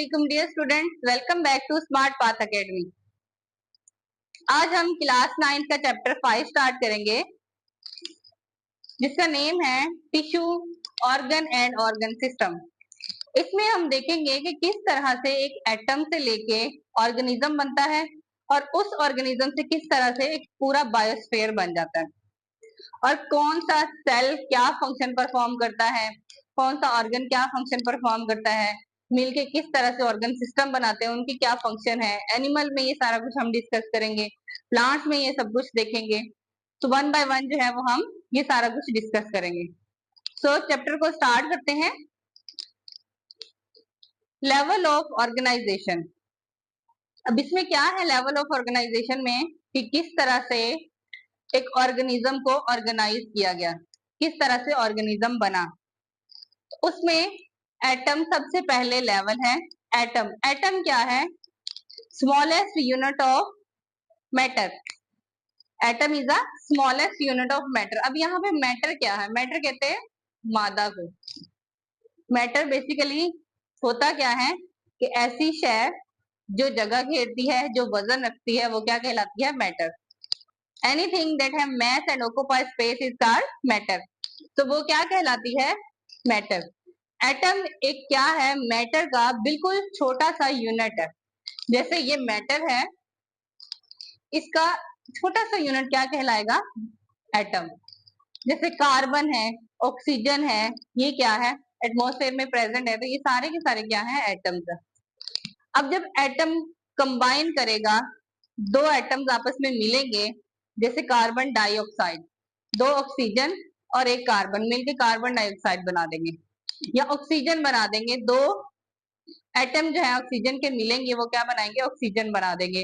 वालेकुम dear students, welcome back to Smart Path Academy. आज हम क्लास 9 का चैप्टर 5 स्टार्ट करेंगे जिसका नेम है tissue, organ and organ system. इसमें हम देखेंगे कि किस तरह से एक एटम से लेके ऑर्गेनिज्म बनता है और उस ऑर्गेनिज्म से किस तरह से एक पूरा बायोस्फीयर बन जाता है और कौन सा सेल क्या फंक्शन परफॉर्म करता है, कौन सा ऑर्गन क्या फंक्शन परफॉर्म करता है, मिलके किस तरह से ऑर्गन सिस्टम बनाते हैं, उनकी क्या फंक्शन है। एनिमल में ये सारा कुछ हम डिस्कस करेंगे, प्लांट्स में ये सब कुछ देखेंगे। तो वन बाय वन जो है वो हम ये सारा कुछ डिस्कस करेंगे। सो चैप्टर को स्टार्ट करते हैं। Level of organisation. अब इसमें क्या है लेवल ऑफ ऑर्गेनाइजेशन में कि किस तरह से एक ऑर्गेनिज्म को ऑर्गेनाइज किया गया, किस तरह से ऑर्गेनिज्म बना। उसमें एटम सबसे पहले लेवल है। एटम एटम क्या है? Smallest unit of matter. Atom is the smallest unit of matter. अब यहाँ पे मैटर क्या है? मैटर कहते हैं मादा को। मैटर बेसिकली होता क्या है कि ऐसी शय जो जगह घेरती है, जो वजन रखती है, वो क्या कहलाती है? Matter. Anything that have mass and occupy space is called matter. तो वो क्या कहलाती है? मैटर। एटम एक क्या है? मैटर का बिल्कुल छोटा सा यूनिट है। जैसे ये मैटर है, इसका छोटा सा यूनिट क्या कहलाएगा? एटम। जैसे कार्बन है, ऑक्सीजन है, ये क्या है? एटमॉस्फेयर में प्रेजेंट है। तो ये सारे के सारे क्या है? एटम्स। अब जब एटम कंबाइन करेगा, दो एटम्स आपस में मिलेंगे, जैसे कार्बन डाइऑक्साइड, दो ऑक्सीजन और एक कार्बन मिलकर कार्बन डाइऑक्साइड बना देंगे या ऑक्सीजन बना देंगे। दो एटम जो है ऑक्सीजन के मिलेंगे, वो क्या बनाएंगे? ऑक्सीजन बना देंगे।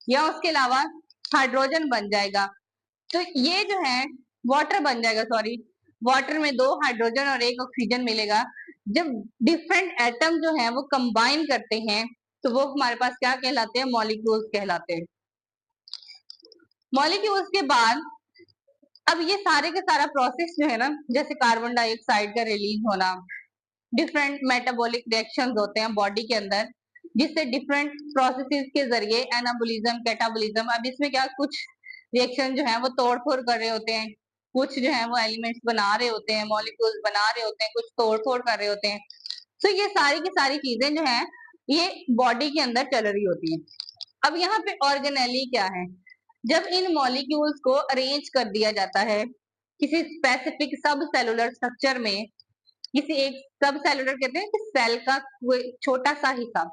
या उसके अलावा हाइड्रोजन बन जाएगा। तो ये जो है वाटर बन जाएगा, सॉरी, वाटर में दो हाइड्रोजन और एक ऑक्सीजन मिलेगा। जब डिफरेंट एटम जो है वो कंबाइन करते हैं तो वो हमारे पास क्या कहलाते हैं? मॉलिक्यूल्स कहलाते हैं। मॉलिक्यूल्स के बाद अब ये सारे के सारा प्रोसेस जो है ना, जैसे कार्बन डाइऑक्साइड का रिलीज होना, डिफरेंट मेटाबॉलिक रिएक्शंस होते हैं बॉडी के अंदर, जिससे डिफरेंट प्रोसेसेस के जरिए एनाबोलिज्म, कैटाबोलिज्म। अब इसमें क्या कुछ रिएक्शन जो है वो तोड़-फोड़ कर रहे होते हैं, कुछ जो है वो एलिमेंट्स बना रहे होते हैं, मॉलिक्यूल्स बना रहे होते हैं, कुछ तोड़-फोड़ कर रहे होते हैं। तो ये सारी की सारी चीजें जो है ये बॉडी के अंदर चल रही होती हैं। अब यहाँ पे ऑर्गेनेली क्या है? जब इन मॉलिक्यूल्स को अरेंज कर दिया जाता है किसी स्पेसिफिक सब सेलुलर स्ट्रक्चर में, किसी एक सब सेलुलर कहते हैं कि सेल का कोई छोटा सा हिस्सा,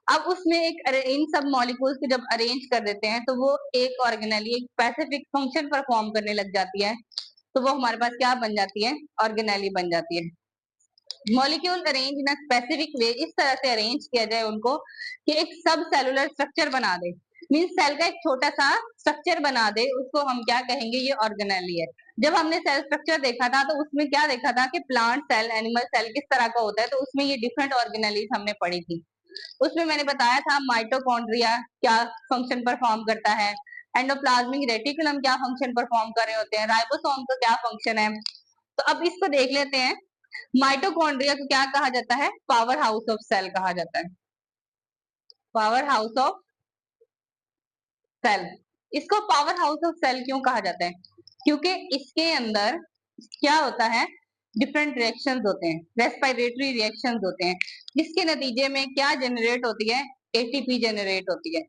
अब उसमें एक इन सब मॉलिक्यूल्स को जब अरेंज कर देते हैं तो वो एक ऑर्गेनेली एक स्पेसिफिक फंक्शन परफॉर्म करने लग जाती है। तो वो हमारे पास क्या बन जाती है? ऑर्गेनेली बन जाती है। Molecule arrange in a specific way, इस तरह से अरेंज किया जाए उनको कि एक सब सेलुलर स्ट्रक्चर बना दे, मीन्स सेल का एक छोटा सा स्ट्रक्चर बना दे, उसको हम क्या कहेंगे? ये ऑर्गेनेली है। जब हमने सेल स्ट्रक्चर देखा था तो उसमें क्या देखा था कि प्लांट सेल, एनिमल सेल किस तरह का होता है, तो उसमें ये डिफरेंट ऑर्गेनेलीज हमने पढ़ी थी। उसमें मैंने बताया था माइटोकॉन्ड्रिया क्या फंक्शन परफॉर्म करता है, एंडोप्लाज्मिक रेटिकुलम क्या फंक्शन परफॉर्म कर रहे होते हैं, राइबोसोम का क्या फंक्शन है। तो अब इसको देख लेते हैं। माइटोकॉन्ड्रिया को क्या कहा जाता है? पावर हाउस ऑफ सेल कहा जाता है। Power house of cell. इसको पावर हाउस ऑफ सेल क्यों कहा जाता है? क्योंकि इसके अंदर क्या होता है? डिफरेंट रिएक्शंस होते हैं, रेस्पिरेटरी रिएक्शंस होते हैं, जिसके नतीजे में क्या जनरेट होती है? एटीपी जनरेट होती है,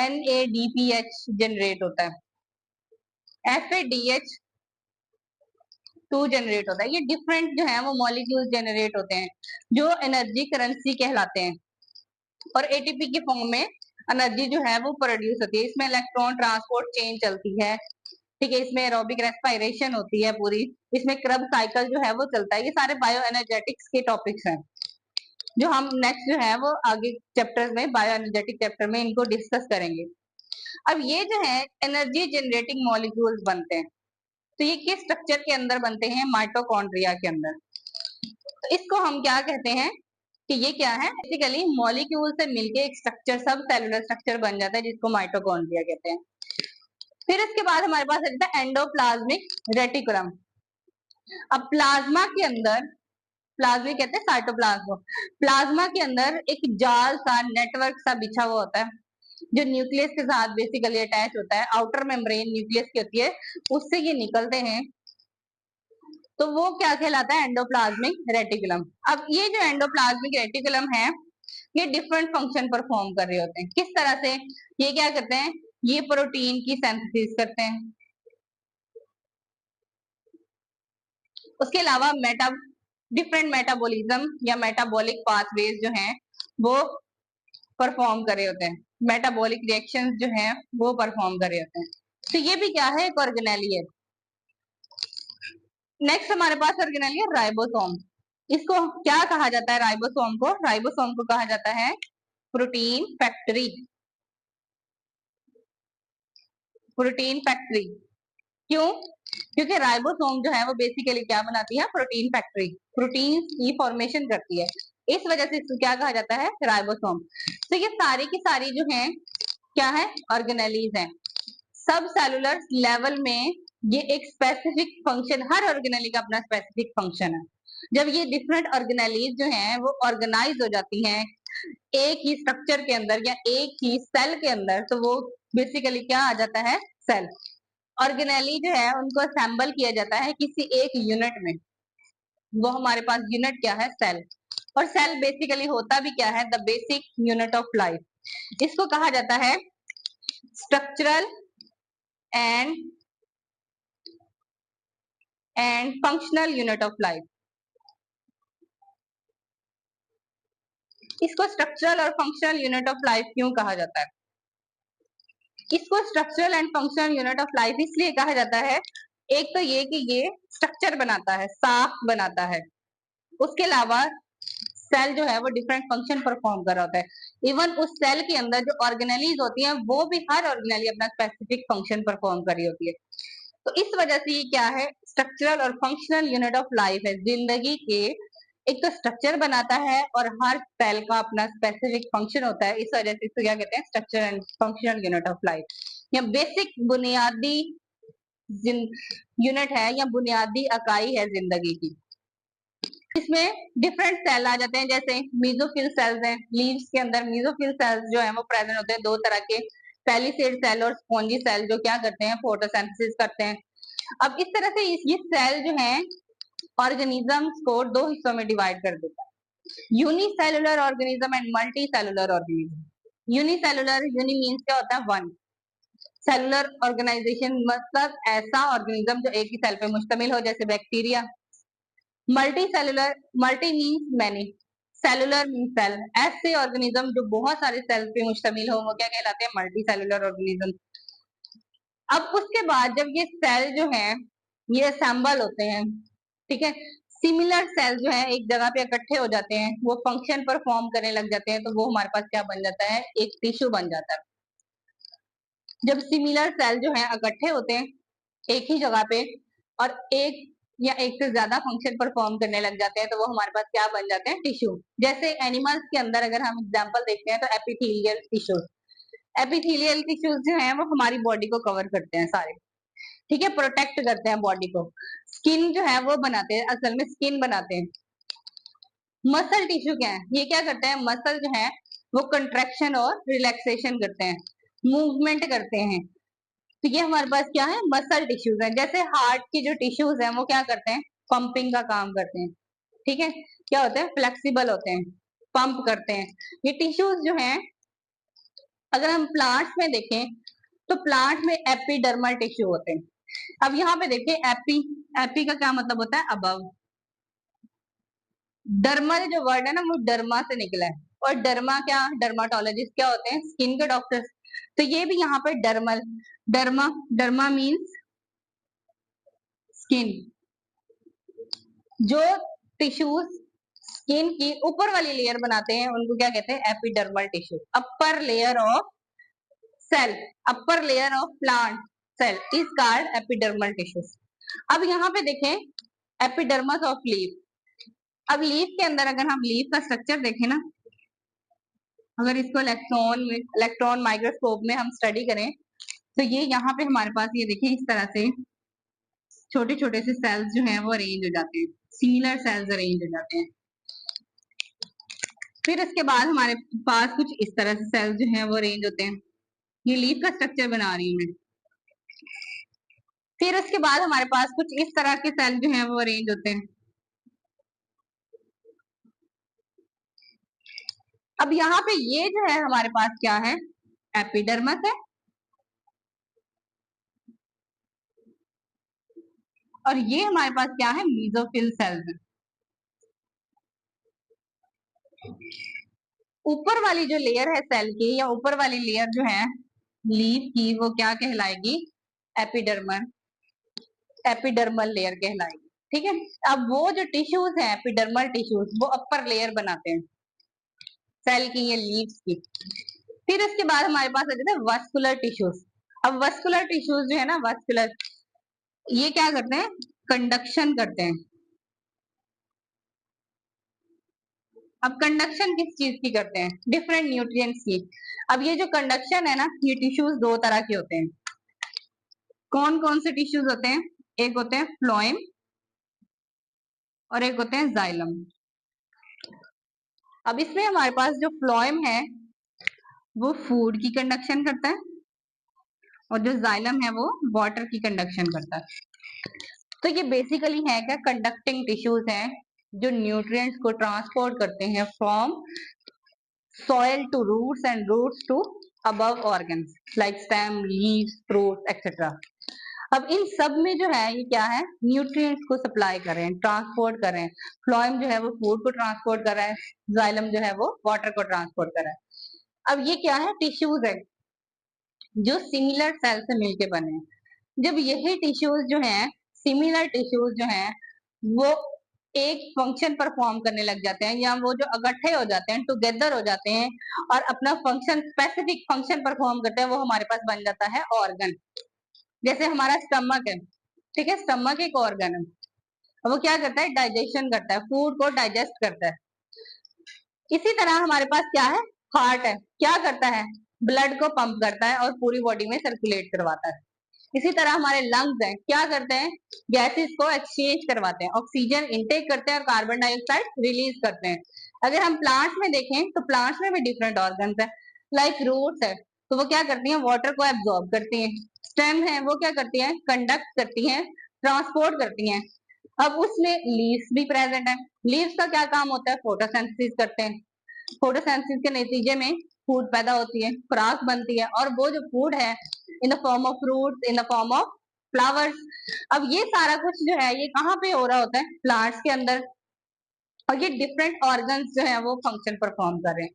NADPH जनरेट होता है, FADH 2 जनरेट होता है। ये डिफरेंट जो है वो मॉलिक्यूल जनरेट होते हैं जो एनर्जी करेंसी कहलाते हैं और एटीपी के फॉर्म में एनर्जी जो है वो प्रोड्यूस होती है। इसमें इलेक्ट्रॉन ट्रांसपोर्ट चेन चलती है, ठीक है, इसमें एरोबिक रेस्पिरेशन होती है पूरी, इसमें क्रब साइकिल जो है वो चलता है। ये सारे बायो एनर्जेटिक्स के टॉपिक्स हैं जो हम नेक्स्ट जो है वो आगे चैप्टर में, बायो एनर्जेटिक चैप्टर में इनको डिस्कस करेंगे। अब ये जो है एनर्जी जनरेटिंग मॉलिक्यूल्स बनते हैं, तो ये किस स्ट्रक्चर के अंदर बनते हैं? माइटोकॉन्ड्रिया के अंदर। तो इसको हम क्या कहते हैं कि ये क्या है? बेसिकली मॉलिक्यूल से मिलके एक स्ट्रक्चर, सब सेलुलर स्ट्रक्चर बन जाता है, जिसको माइटोकॉन्ड्रिया कहते हैं। फिर इसके बाद हमारे पास रहता है एंडोप्लाज्मिक रेटिकुलम। अब प्लाज्मा के अंदर प्लाज्मा कहते हैं साइटोप्लाज्म। प्लाज्मा के अंदर एक जाल सा नेटवर्क सा बिछा हुआ होता है जो न्यूक्लियस के साथ बेसिकली अटैच होता है। आउटर मेम्ब्रेन न्यूक्लियस की होती है, उससे ये निकलते हैं, तो वो क्या कहलाता है? Endoplasmic reticulum. अब ये जो एंडोप्लाज्मिक रेटिकुलम है, ये डिफरेंट फंक्शन परफॉर्म कर रहे होते हैं। किस तरह से? ये क्या करते हैं? ये प्रोटीन की सिंथेसिस करते हैं। उसके अलावा डिफरेंट मेटाबॉलिज्म या मेटाबॉलिक पाथवेज जो हैं वो परफॉर्म कर रहे होते हैं। मेटाबॉलिक रिएक्शंस जो हैं वो परफॉर्म कर रहे होते हैं। तो ये भी क्या है? एक ऑर्गेनेली है। नेक्स्ट हमारे पास ऑर्गेनेली है राइबोसोम। इसको क्या कहा जाता है? राइबोसोम को कहा जाता है प्रोटीन फैक्ट्री। प्रोटीन फैक्ट्री क्यों? क्योंकि राइबोसोम जो है वो बेसिकली क्या बनाती है? प्रोटीन फैक्ट्री, प्रोटीन की फॉर्मेशन करती है। इस वजह से इसको क्या कहा जाता है? राइबोसोम। तो ये सारी की सारी जो है क्या है? ऑर्गेनेलीज हैं। सब सेलुलर लेवल में ये एक स्पेसिफिक फंक्शन, हर ऑर्गेनेली का अपना स्पेसिफिक फंक्शन है। जब ये डिफरेंट ऑर्गेनेलीज जो हैं वो ऑर्गेनाइज हो जाती हैं एक ही स्ट्रक्चर के अंदर या एक ही सेल के अंदर, तो वो बेसिकली क्या आ जाता है? सेल। ऑर्गेनेली जो है उनको असेंबल किया जाता है किसी एक यूनिट में, वो हमारे पास यूनिट क्या है? सेल। और सेल बेसिकली होता भी क्या है? The basic unit of life. इसको कहा जाता है structural and functional unit of life. इसको स्ट्रक्चरल और फंक्शनल यूनिट ऑफ लाइफ क्यों कहा जाता है? इसको structural and functional unit of life इसलिए कहा जाता है, एक तो ये कि ये स्ट्रक्चर बनाता है, साफ बनाता है। उसके अलावा सेल जो है वो डिफरेंट फंक्शन परफॉर्म कर रहा होता है। इवन उस सेल के अंदर जो ऑर्गेनेलीज होती हैं वो भी हर ऑर्गेनेली अपना स्पेसिफिक फंक्शन परफॉर्म कर रही होती है। तो इस वजह से ये क्या है? स्ट्रक्चरल और फंक्शनल यूनिट ऑफ लाइफ है। जिंदगी के एक तो स्ट्रक्चर बनाता है और हर सेल का अपना स्पेसिफिक फंक्शन होता है। इस वजह से इसको क्या कहते हैं? Structure and functional unit of life या बेसिक बुनियादी यूनिट है या बुनियादी इकाई है जिंदगी की। इसमें डिफरेंट सेल आ जाते हैं, जैसे मीजोफिल सेल्स हैं। लीव्स के अंदर मीजोफिल सेल्स जो है वो प्रेजेंट होते हैं, दो तरह के, पैलिसेड सेल और स्पॉन्जी सेल, जो क्या करते हैं? फोटोसिंथेसिस करते हैं। अब इस तरह से ये सेल जो है ऑर्गेनिजम्स को दो हिस्सों में डिवाइड कर देता है, unicellular organism and multicellular organism. Unicellular, uni means क्या होता है? वन। सेलुलर ऑर्गेनाइजेशन मतलब ऐसा ऑर्गेनिज्म जो एक ही सेल पे मुश्तमिल हो, जैसे bacteria. Multicellular, multi means many, cellular means cell. ऐसे ऑर्गेनिज्म जो बहुत सारे सेल पे मुश्तमिल हो वो क्या कहलाते हैं? Multi cellular organism. अब उसके बाद जब ये सेल जो है ये असेंबल होते हैं, ठीक है, सिमिलर सेल जो है एक जगह पे इकट्ठे हो जाते हैं, वो फंक्शन परफॉर्म करने लग जाते हैं, तो वो हमारे पास क्या बन जाता है? एक टिश्यू बन जाता है। जब सिमिलर सेल जो है इकट्ठे होते हैं एक ही जगह पे और एक या एक से ज्यादा फंक्शन परफॉर्म करने लग जाते हैं, तो वो हमारे पास क्या बन जाते हैं? टिश्यू। जैसे एनिमल्स के अंदर अगर हम एग्जांपल देखते हैं तो एपिथेलियल टिश्यूज। एपिथेलियल टिश्यूज जो है वो हमारी बॉडी को कवर करते हैं सारे, ठीक है, प्रोटेक्ट करते हैं बॉडी को। स्किन जो है वो बनाते हैं, असल में स्किन बनाते हैं। मसल टिश्यू क्या है? ये क्या करते हैं? मसल जो है वो कंट्रैक्शन और रिलैक्सेशन करते हैं, मूवमेंट करते हैं। तो ये हमारे पास क्या है? मसल टिश्यूज है। जैसे हार्ट की जो टिश्यूज हैं वो क्या करते हैं? पंपिंग का काम करते हैं, ठीक है, क्या होते हैं? फ्लेक्सिबल होते हैं, पंप करते हैं। ये टिश्यूज जो हैं अगर हम प्लांट्स में देखें तो प्लांट में एपिडर्मल टिश्यू होते हैं। अब यहाँ पे देखिए एपी का क्या मतलब होता है? अबव। डर्मल जो वर्ड है ना वो डर्मा से निकला है, और डर्मा क्या? डर्माटोलॉजिस्ट क्या होते हैं? स्किन के डॉक्टर। तो ये भी यहाँ पे dermal, derma, derma means skin. जो टिश्यूज स्किन की ऊपर वाली लेयर बनाते हैं उनको क्या कहते हैं? Epidermal tissue. Upper layer of cell, upper layer of plant cell is called epidermal tissues. अब यहाँ पे देखें एपिडर्मस ऑफ लीफ। अब लीफ के अंदर अगर हम लीफ का स्ट्रक्चर देखें ना, अगर इसको इलेक्ट्रॉन माइक्रोस्कोप में हम स्टडी करें तो ये यहाँ पे हमारे पास ये देखिए इस तरह से छोटे छोटे से सेल्स जो हैं वो अरेंज हो जाते हैं, सिमिलर सेल्स अरेंज हो जाते हैं। फिर इसके बाद हमारे पास कुछ इस तरह से सेल्स जो हैं वो अरेंज होते हैं। ये लीफ का स्ट्रक्चर बना रही हूँ मैं। फिर उसके बाद हमारे पास कुछ इस तरह के सेल जो हैं वो अरेंज होते हैं। अब यहाँ पे ये जो है हमारे पास क्या है, एपिडर्मस है, और ये हमारे पास क्या है, मेसोफिल सेल्स है। ऊपर वाली जो लेयर है सेल की, या ऊपर वाली लेयर जो है लीफ की, वो क्या कहलाएगी, एपिडर्मल, एपिडर्मल लेयर कहलाएगी। ठीक है, अब वो जो टिश्यूज है एपिडर्मल टिश्यूज, वो अपर लेयर बनाते हैं सेल की, ये लीव्स की। फिर इसके बाद हमारे पास आ जाता है वस्कुलर टिश्यूज। अब वस्कुलर टिश्यूज जो है ना, वस्कुलर, ये क्या करते हैं, कंडक्शन करते हैं। अब कंडक्शन किस चीज की करते हैं, डिफरेंट न्यूट्रिएंट्स की। अब ये जो कंडक्शन है ना, ये टिश्यूज दो तरह के होते हैं। कौन कौन से टिश्यूज होते हैं, एक होते हैं फ्लोएम और एक होते हैं जाइलम। अब इसमें हमारे पास जो फ्लोएम है वो फूड की कंडक्शन करता है, और जो जाइलम है वो वाटर की कंडक्शन करता है। तो ये बेसिकली है क्या, कंडक्टिंग टिश्यूज हैं जो न्यूट्रिएंट्स को ट्रांसपोर्ट करते हैं from soil to roots and roots to above organs like stem, leaves, fruits etc. अब इन सब में जो है ये क्या है, न्यूट्रिएंट्स को सप्लाई कर रहे हैं, ट्रांसपोर्ट कर रहे हैं। फ्लोएम जो है वो फूड को ट्रांसपोर्ट कर रहा है, जाइलम जो है वो वाटर को ट्रांसपोर्ट कर रहा है। अब ये क्या है, टिश्यूज है जो सिमिलर सेल से मिलके बने हैं। जब यही टिश्यूज जो हैं, सिमिलर टिश्यूज जो हैं, वो एक फंक्शन परफॉर्म करने लग जाते हैं, या वो जो इकट्ठे हो जाते हैं, टुगेदर हो जाते हैं और अपना फंक्शन, स्पेसिफिक फंक्शन परफॉर्म करते हैं, वो हमारे पास बन जाता है ऑर्गन। जैसे हमारा स्टमक है, ठीक है, स्टमक एक ऑर्गन है, वो क्या करता है, डाइजेशन करता है, फूड को डाइजेस्ट करता है। इसी तरह हमारे पास क्या है, हार्ट है, क्या करता है, ब्लड को पंप करता है और पूरी बॉडी में सर्कुलेट करवाता है। इसी तरह हमारे लंग्स हैं, क्या करते हैं, गैसेस को एक्सचेंज करवाते हैं, ऑक्सीजन इनटेक करते हैं और कार्बन डाइऑक्साइड रिलीज करते हैं। अगर हम प्लांट्स में देखें तो प्लांट्स में भी डिफरेंट ऑर्गन्स है, लाइक रूट्स है, तो वो क्या करती हैं, वाटर को एब्जॉर्ब करती हैं। स्टेम है, वो क्या करती है, कंडक्ट करती है, ट्रांसपोर्ट करती हैं। अब उसमें लीव्स भी प्रेजेंट है। लीव्स का क्या काम होता है, फोटोसिंथेसिस करते हैं। फोटोसिंथेसिस के नतीजे में फूड पैदा होती है, खुराक बनती है, और वो जो फूड है in the form of fruits, in the form of flowers. अब ये सारा कुछ जो है ये कहाँ पे हो रहा होता है, प्लांट्स के अंदर, और ये डिफरेंट ऑर्गन्स जो है वो फंक्शन परफॉर्म कर रहे हैं।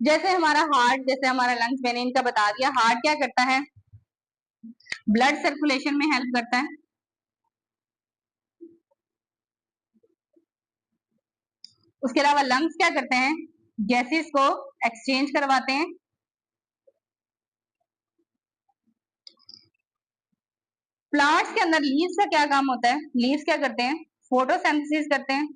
जैसे हमारा हार्ट, जैसे हमारा लंग्स, मैंने इनका बता दिया। हार्ट क्या करता है, ब्लड सर्कुलेशन में हेल्प करता है। उसके अलावा लंग्स क्या करते हैं, गैसेस को एक्सचेंज करवाते हैं। प्लांट्स के अंदर लीव्स का क्या काम होता है, लीव्स क्या करते हैं, फोटोसिंथेसिस करते हैं।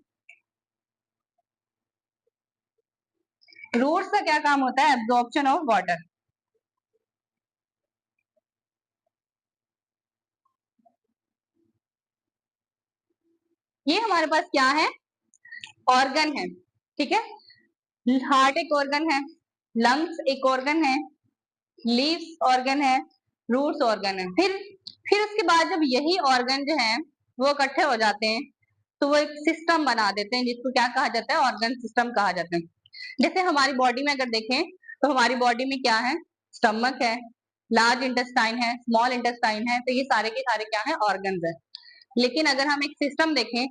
रूट्स का क्या काम होता है, एब्जॉर्प्शन ऑफ वाटर। ये हमारे पास क्या है, ऑर्गन है, ठीक है। हार्ट एक ऑर्गन है, लंग्स एक ऑर्गन है, लीव्स ऑर्गन है, रूट्स ऑर्गन है। फिर उसके बाद जब यही ऑर्गन जो है वो इकट्ठे हो जाते हैं तो वो एक सिस्टम बना देते हैं, जिसको क्या कहा जाता है, ऑर्गन सिस्टम कहा जाता है। जैसे हमारी बॉडी में अगर देखें तो हमारी बॉडी में क्या है, स्टमक है, लार्ज इंटेस्टाइन है, स्मॉल इंटेस्टाइन है, तो ये सारे के सारे क्या है, ऑर्गन है। लेकिन अगर हम एक सिस्टम देखें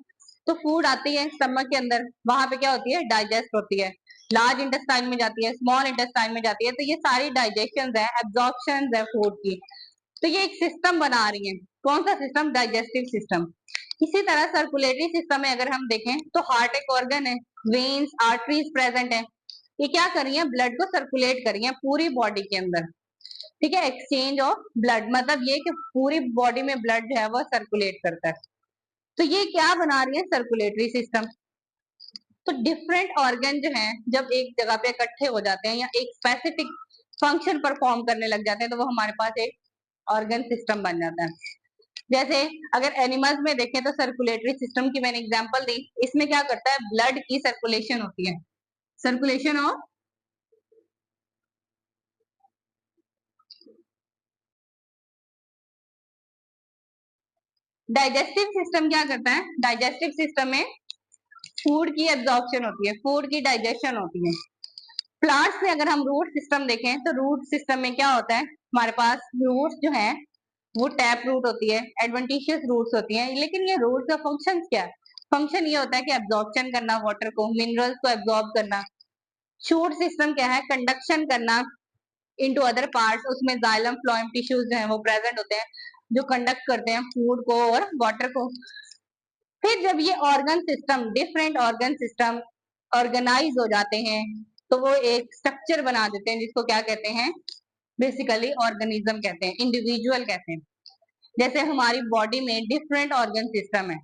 तो फूड आती है स्टमक के अंदर, वहां पे क्या होती है, डाइजेस्ट होती है, लार्ज इंटेस्टाइन में जाती है, स्मॉल इंटेस्टाइन में जाती है, तो ये सारी डाइजेशन है, एब्जॉर्प्शन है फूड की। तो ये एक सिस्टम बना रही है, कौन सा सिस्टम, डाइजेस्टिव सिस्टम। इसी तरह सर्कुलेटरी सिस्टम में अगर हम देखें तो हार्ट एक ऑर्गन है, वेन्स, आर्टरीज प्रेजेंट है, ये क्या कर रही है, ब्लड को सर्कुलेट कर रही है पूरी बॉडी के अंदर। ठीक है, एक्सचेंज ऑफ ब्लड, मतलब ये कि पूरी बॉडी में ब्लड जो है वो सर्कुलेट करता है। तो ये क्या बना रही है, सर्कुलेटरी सिस्टम। तो डिफरेंट ऑर्गन जो हैं जब एक जगह पे इकट्ठे हो जाते हैं या एक स्पेसिफिक फंक्शन परफॉर्म करने लग जाते हैं तो वो हमारे पास एक ऑर्गन सिस्टम बन जाता है। जैसे अगर एनिमल्स में देखें तो सर्कुलेटरी सिस्टम की मैंने एग्जांपल दी, इसमें क्या करता है, ब्लड की सर्कुलेशन होती है, सर्कुलेशन ऑफ डाइजेस्टिव सिस्टम क्या करता है, डाइजेस्टिव सिस्टम में फूड की एब्जॉर्प्शन होती है, फूड की डाइजेशन होती है। प्लांट्स में अगर हम रूट सिस्टम देखें तो रूट सिस्टम में क्या होता है, हमारे पास रूट्स जो है वो टैप रूट होती है, एडवेंटिशियस रूट्स होती हैं, लेकिन ये रूट्स का फंक्शन क्या है, फंक्शन ये होता है कि एब्जॉर्प्शन करना वाटर को, मिनरल्स को एब्जॉर्ब करना। शूट सिस्टम क्या है, कंडक्शन करना इनटू अदर पार्ट्स, उसमें जाइलम फ्लोएम टिश्यूज जो है वो प्रेजेंट होते हैं जो कंडक्ट करते हैं फूड को और वाटर को। फिर जब ये organ system, different organ system organise हो जाते हैं तो वो एक स्ट्रक्चर बना देते हैं जिसको क्या कहते हैं, बेसिकली ऑर्गेनिज्म कहते हैं, इंडिविजुअल कहते हैं। जैसे हमारी बॉडी में डिफरेंट ऑर्गन सिस्टम है,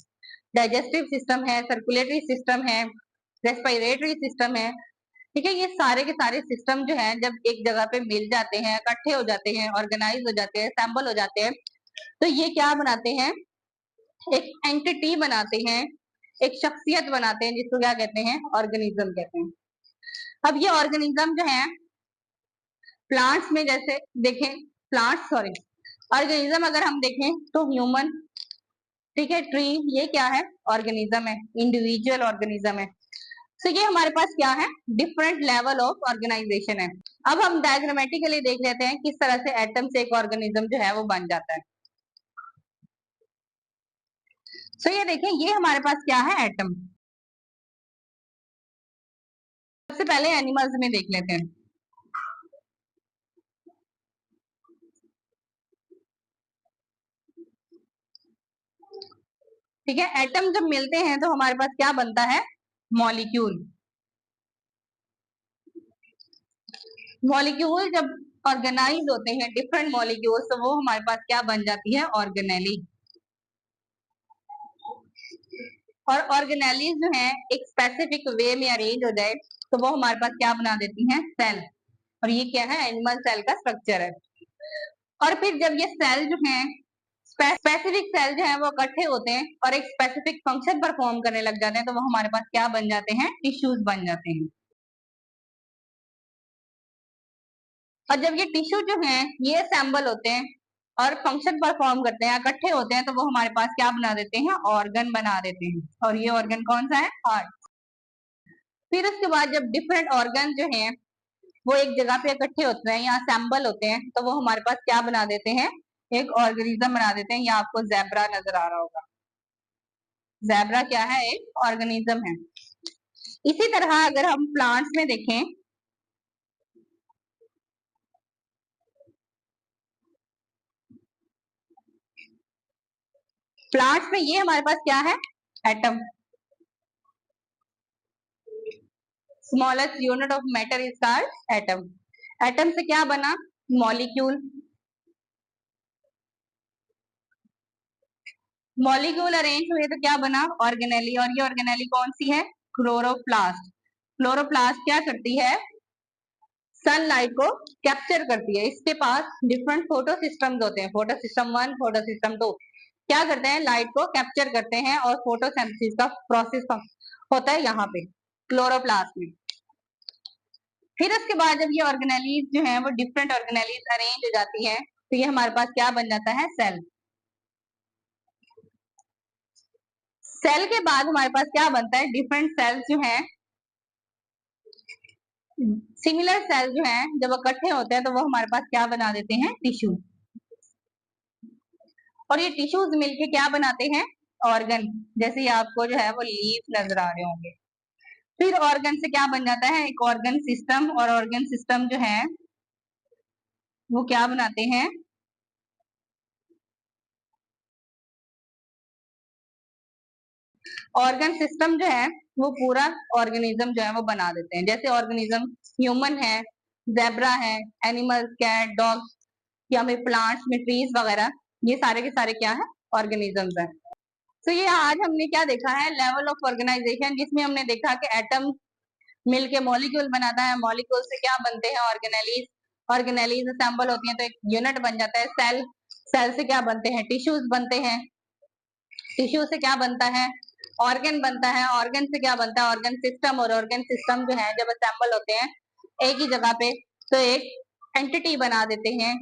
डाइजेस्टिव सिस्टम है, सर्कुलेटरी सिस्टम है, रेस्पिरेटरी सिस्टम है, ठीक है। ये सारे के सारे सिस्टम जो है जब एक जगह पे मिल जाते हैं, इकट्ठे हो जाते हैं, ऑर्गेनाइज हो जाते हैं, असेंबल हो जाते हैं, तो ये क्या बनाते हैं, एक एंटिटी बनाते हैं, एक शख्सियत बनाते हैं जिसको क्या कहते हैं, ऑर्गेनिज्म कहते हैं। अब ये ऑर्गेनिज्म जो है प्लांट्स में जैसे देखें, प्लांट्स सॉरी ऑर्गेनिज्म अगर हम देखें तो ह्यूमन, ठीक है, ट्री, ये क्या है, ऑर्गेनिज्म है, इंडिविजुअल ऑर्गेनिज्म है। तो ये हमारे पास क्या है, डिफरेंट लेवल ऑफ ऑर्गेनाइजेशन है। अब हम डायग्रामेटिकली देख लेते हैं किस तरह से एटम से एक ऑर्गेनिज्म जो है वो बन जाता है। तो ये देखें, ये हमारे पास क्या है, एटम। सबसे पहले एनिमल्स में देख लेते हैं। ठीक है, एटम जब मिलते हैं तो हमारे पास क्या बनता है, मॉलिक्यूल। मॉलिक्यूल जब ऑर्गेनाइज होते हैं, डिफरेंट मॉलिक्यूल्स, तो वो हमारे पास क्या बन जाती है, ऑर्गेनेली। और ऑर्गेनेलीज जो है एक स्पेसिफिक वे में अरेंज हो जाए तो वो हमारे पास क्या बना देती हैं, सेल। और ये क्या है, एनिमल सेल का स्ट्रक्चर है। और फिर जब ये सेल जो है, स्पेसिफिक सेल जो है वो इकट्ठे होते हैं और एक स्पेसिफिक फंक्शन परफॉर्म करने लग जाते हैं तो वो हमारे पास क्या बन जाते हैं, टिश्यूज बन जाते हैं। और जब ये टिश्यू जो है ये असेंबल होते हैं और फंक्शन परफॉर्म करते हैं, इकट्ठे होते हैं, तो वो हमारे पास क्या बना देते हैं, ऑर्गन बना देते हैं। और ये ऑर्गन कौन सा है, हार्ट। फिर उसके बाद जब डिफरेंट ऑर्गन जो है वो एक जगह पे इकट्ठे होते हैं या असेंबल होते हैं तो वो हमारे पास क्या बना देते हैं, एक ऑर्गेनिज्म बना देते हैं। या आपको ज़ेब्रा नजर आ रहा होगा, ज़ेब्रा क्या है, एक ऑर्गेनिज्म है। इसी तरह अगर हम प्लांट्स में देखें, प्लांट्स में ये हमारे पास क्या है, atom. Smallest unit of matter is called atom. Atom से क्या बना, मॉलिक्यूल। मॉलिक्यूल अरेंज हुए तो क्या बना, ऑर्गेनेली। और ये ऑर्गेनेली कौन सी है, क्लोरोप्लास्ट। क्लोरोप्लास्ट क्या करती है, सनलाइट को कैप्चर करती है। इसके पास डिफरेंट फोटो सिस्टम्स होते हैं, फोटो सिस्टम 1, फोटो सिस्टम 2, क्या करते हैं, लाइट को कैप्चर करते हैं और फोटोसिंथेसिस का प्रोसेस होता है यहाँ पे क्लोरोप्लास्ट में। फिर उसके बाद जब ये ऑर्गेनेलीज जो है वो डिफरेंट ऑर्गेनेलीज अरेंज हो जाती है तो ये हमारे पास क्या बन जाता है, सेल। सेल के बाद हमारे पास क्या बनता है, डिफरेंट सेल्स जो है, सिमिलर सेल जो है जब इकट्ठे होते हैं तो वो हमारे पास क्या बना देते हैं, टिश्यू। और ये टिश्यूज मिलके क्या बनाते हैं, ऑर्गन। जैसे ये आपको जो है वो लीफ नजर आ रहे होंगे। फिर ऑर्गन से क्या बन जाता है, एक ऑर्गन सिस्टम। और ऑर्गन सिस्टम जो है वो क्या बनाते हैं, ऑर्गन सिस्टम जो है वो पूरा ऑर्गेनिज्म जो है वो बना देते हैं। जैसे ऑर्गेनिज्म ह्यूमन है, जेब्रा है, एनिमल्स, कैट, डॉग, या फिर प्लांट्स में ट्रीज वगैरह, ये सारे के सारे क्या है, ऑर्गेनिजम्स है। तो ये आज हमने क्या देखा है, लेवल ऑफ ऑर्गेनाइजेशन, जिसमें हमने देखा कि एटम मिलके मॉलिक्यूल बनाता है, मॉलिक्यूल से क्या बनते हैं, ऑर्गेनेलीज। ऑर्गेनेलीज असेंबल होती हैं तो एक यूनिट बन जाता है, सेल। सेल से क्या बनते हैं, टिश्यूज बनते हैं, टिश्यू से क्या बनता है, ऑर्गन बनता है, ऑर्गन से क्या बनता है, ऑर्गन सिस्टम, और ऑर्गन सिस्टम जो है जब असेंबल होते हैं एक ही जगह पे तो एक एंटिटी बना देते हैं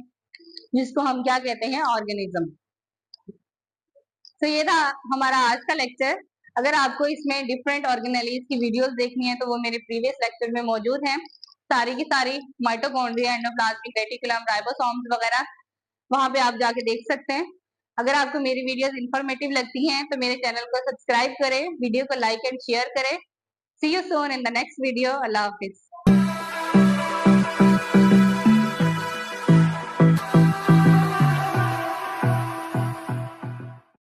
जिसको हम क्या कहते हैं, ऑर्गेनिज्म। तो ये था हमारा आज का लेक्चर। अगर आपको इसमें डिफरेंट ऑर्गेनेलीज की वीडियोस देखनी है तो वो मेरे प्रीवियस लेक्चर में मौजूद हैं, सारी की सारी, माइटोकॉन्ड्रिया, एंडोप्लाज्मिक रेटिकुलम, राइबोसोम्स वगैरह, वहां पे आप जाके देख सकते हैं। अगर आपको मेरी वीडियोस इंफॉर्मेटिव लगती हैं तो मेरे चैनल को सब्सक्राइब करें, वीडियो को लाइक एंड शेयर करें। See you soon in the next video. अल्लाह हाफिज।